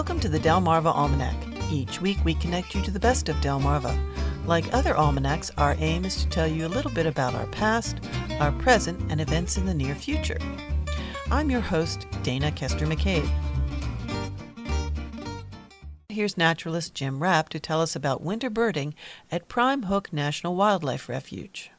Welcome to the Delmarva Almanac. Each week we connect you to the best of Delmarva. Like other almanacs, our aim is to tell you a little bit about our past, our present, and events in the near future. I'm your host, Dana Kester McCabe. Here's Naturalist Jim Rapp to tell us about winter birding at Prime Hook National Wildlife Refuge.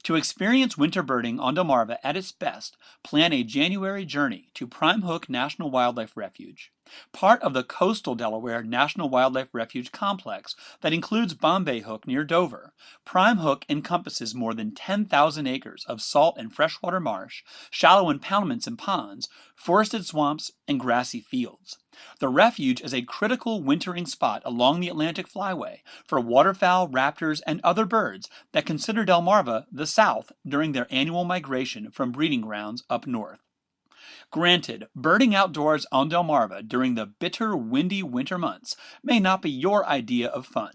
To experience winter birding on Delmarva at its best, plan a January journey to Prime Hook National Wildlife Refuge, part of the coastal Delaware National Wildlife Refuge complex that includes Bombay Hook near Dover. Prime Hook encompasses more than 10,000 acres of salt and freshwater marsh, shallow impoundments and ponds, forested swamps, and grassy fields. The refuge is a critical wintering spot along the Atlantic Flyway for waterfowl, raptors, and other birds that consider Delmarva the South during their annual migration from breeding grounds up north. Granted, birding outdoors on Delmarva during the bitter, windy winter months may not be your idea of fun.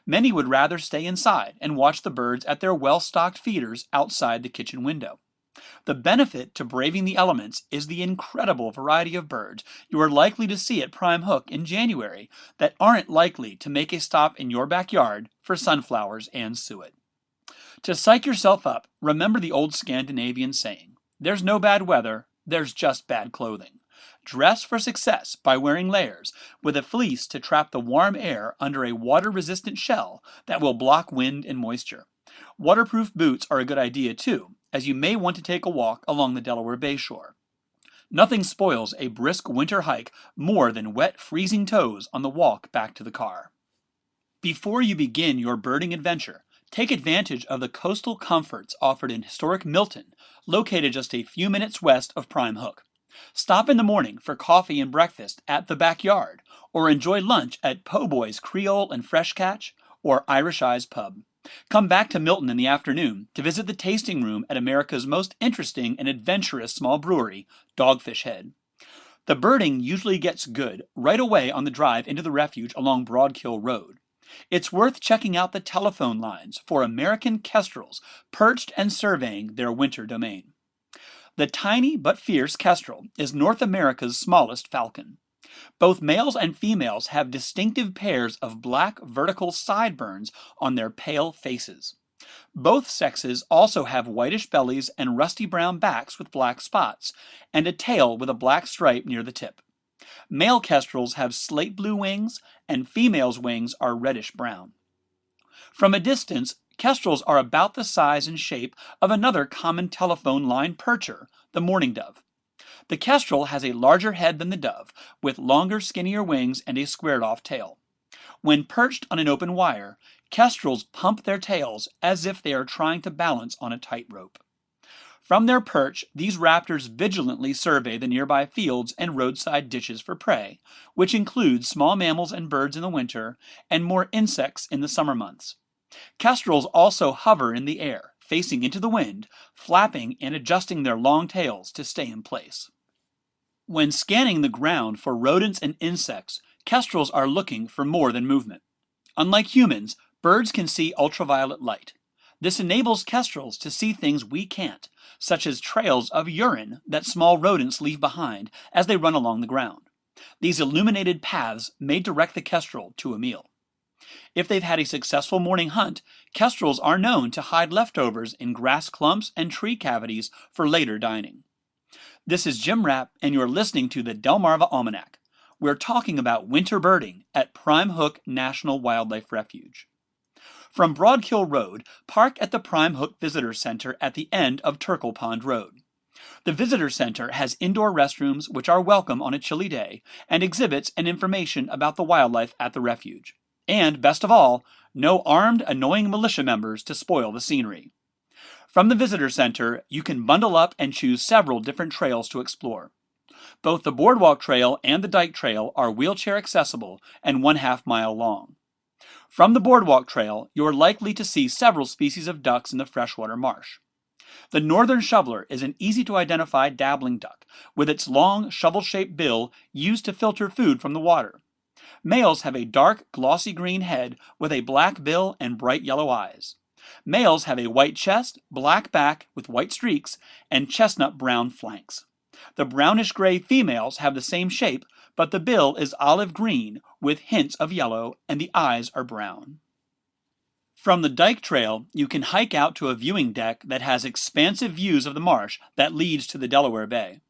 Many would rather stay inside and watch the birds at their well-stocked feeders outside the kitchen window. The benefit to braving the elements is the incredible variety of birds you are likely to see at Prime Hook in January that aren't likely to make a stop in your backyard for sunflowers and suet. To psych yourself up, remember the old Scandinavian saying, "There's no bad weather, there's just bad clothing." Dress for success by wearing layers, with a fleece to trap the warm air under a water-resistant shell that will block wind and moisture. Waterproof boots are a good idea too, as you may want to take a walk along the Delaware Bay shore. Nothing spoils a brisk winter hike more than wet, freezing toes on the walk back to the car. Before you begin your birding adventure, take advantage of the coastal comforts offered in historic Milton, located just a few minutes west of Prime Hook. Stop in the morning for coffee and breakfast at the backyard, or enjoy lunch at Po' Boy's Creole and Fresh Catch or Irish Eyes Pub. Come back to Milton in the afternoon to visit the tasting room at America's most interesting and adventurous small brewery, Dogfish Head. The birding usually gets good right away on the drive into the refuge along Broadkill Road. It's worth checking out the telephone lines for American kestrels perched and surveying their winter domain. The tiny but fierce kestrel is North America's smallest falcon. Both males and females have distinctive pairs of black vertical sideburns on their pale faces. Both sexes also have whitish bellies and rusty brown backs with black spots, and a tail with a black stripe near the tip. Male kestrels have slate blue wings, and females' wings are reddish brown. From a distance, kestrels are about the size and shape of another common telephone line percher, the mourning dove. The kestrel has a larger head than the dove, with longer, skinnier wings and a squared-off tail. When perched on an open wire, kestrels pump their tails as if they are trying to balance on a tightrope. From their perch, these raptors vigilantly survey the nearby fields and roadside ditches for prey, which includes small mammals and birds in the winter, and more insects in the summer months. Kestrels also hover in the air, facing into the wind, flapping and adjusting their long tails to stay in place. When scanning the ground for rodents and insects, kestrels are looking for more than movement. Unlike humans, birds can see ultraviolet light. This enables kestrels to see things we can't, such as trails of urine that small rodents leave behind as they run along the ground. These illuminated paths may direct the kestrel to a meal. If they've had a successful morning hunt, kestrels are known to hide leftovers in grass clumps and tree cavities for later dining. This is Jim Rapp, and you're listening to the Delmarva Almanac. We're talking about winter birding at Prime Hook National Wildlife Refuge. From Broadkill Road, park at the Prime Hook Visitor Center at the end of Turkle Pond Road. The Visitor Center has indoor restrooms which are welcome on a chilly day and exhibits and information about the wildlife at the refuge. And, best of all, no armed, annoying militia members to spoil the scenery. From the Visitor Center, you can bundle up and choose several different trails to explore. Both the Boardwalk Trail and the Dyke Trail are wheelchair accessible and 1/2 mile long. From the Boardwalk Trail, you're likely to see several species of ducks in the freshwater marsh. The northern shoveler is an easy-to-identify dabbling duck, with its long, shovel-shaped bill used to filter food from the water. Males have a dark, glossy green head with a black bill and bright yellow eyes. Males have a white chest, black back with white streaks, and chestnut brown flanks. The brownish-gray females have the same shape, but the bill is olive green with hints of yellow and the eyes are brown. From the Dike Trail, you can hike out to a viewing deck that has expansive views of the marsh that leads to the Delaware Bay.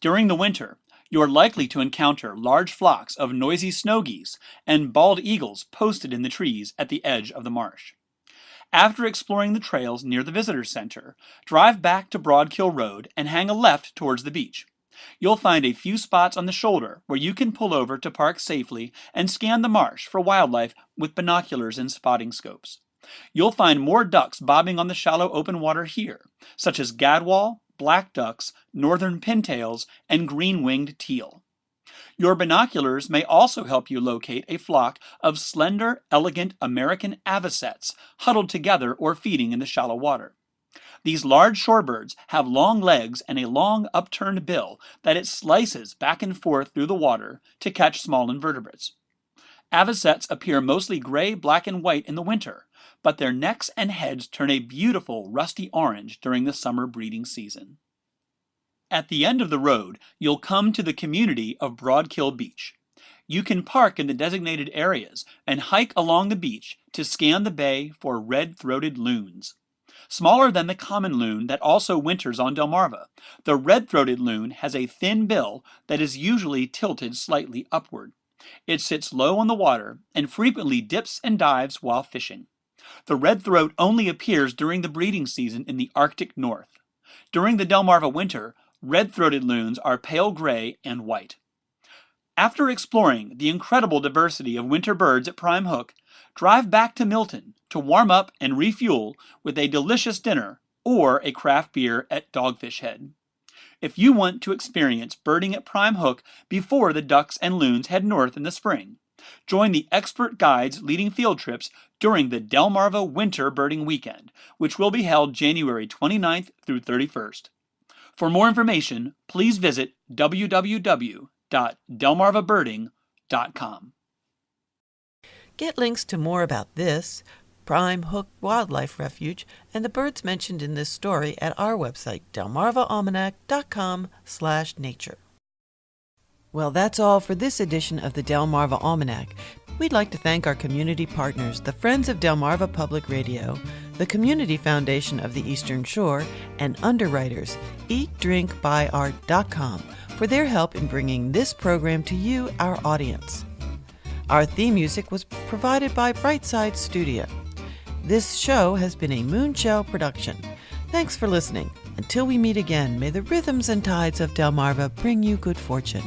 During the winter, you're likely to encounter large flocks of noisy snow geese and bald eagles posted in the trees at the edge of the marsh. After exploring the trails near the visitor center, drive back to Broadkill Road and hang a left towards the beach. You'll find a few spots on the shoulder where you can pull over to park safely and scan the marsh for wildlife with binoculars and spotting scopes. You'll find more ducks bobbing on the shallow open water here, such as gadwall, black ducks, northern pintails, and green-winged teal. Your binoculars may also help you locate a flock of slender, elegant American avocets huddled together or feeding in the shallow water. These large shorebirds have long legs and a long upturned bill that it slices back and forth through the water to catch small invertebrates. Avocets appear mostly gray, black, and white in the winter, but their necks and heads turn a beautiful rusty orange during the summer breeding season. At the end of the road, you'll come to the community of Broadkill Beach. You can park in the designated areas and hike along the beach to scan the bay for red-throated loons. Smaller than the common loon that also winters on Delmarva, the red-throated loon has a thin bill that is usually tilted slightly upward. It sits low on the water and frequently dips and dives while fishing. The red throat only appears during the breeding season in the Arctic North. During the Delmarva winter, red-throated loons are pale gray and white. After exploring the incredible diversity of winter birds at Prime Hook, drive back to Milton to warm up and refuel with a delicious dinner or a craft beer at Dogfish Head. If you want to experience birding at Prime Hook before the ducks and loons head north in the spring, join the expert guides leading field trips during the Delmarva Winter Birding Weekend, which will be held January 29th through 31st. For more information, please visit www.delmarvabirding.com. Get links to more about this, Prime Hook Wildlife Refuge, and the birds mentioned in this story at our website, delmarvaalmanac.com/nature. Well, that's all for this edition of the Delmarva Almanac. We'd like to thank our community partners, the Friends of Delmarva Public Radio, the Community Foundation of the Eastern Shore, and underwriters, eatdrinkbuyart.com, for their help in bringing this program to you, our audience. Our theme music was provided by Brightside Studio. This show has been a Moonshell production. Thanks for listening. Until we meet again, may the rhythms and tides of Delmarva bring you good fortune.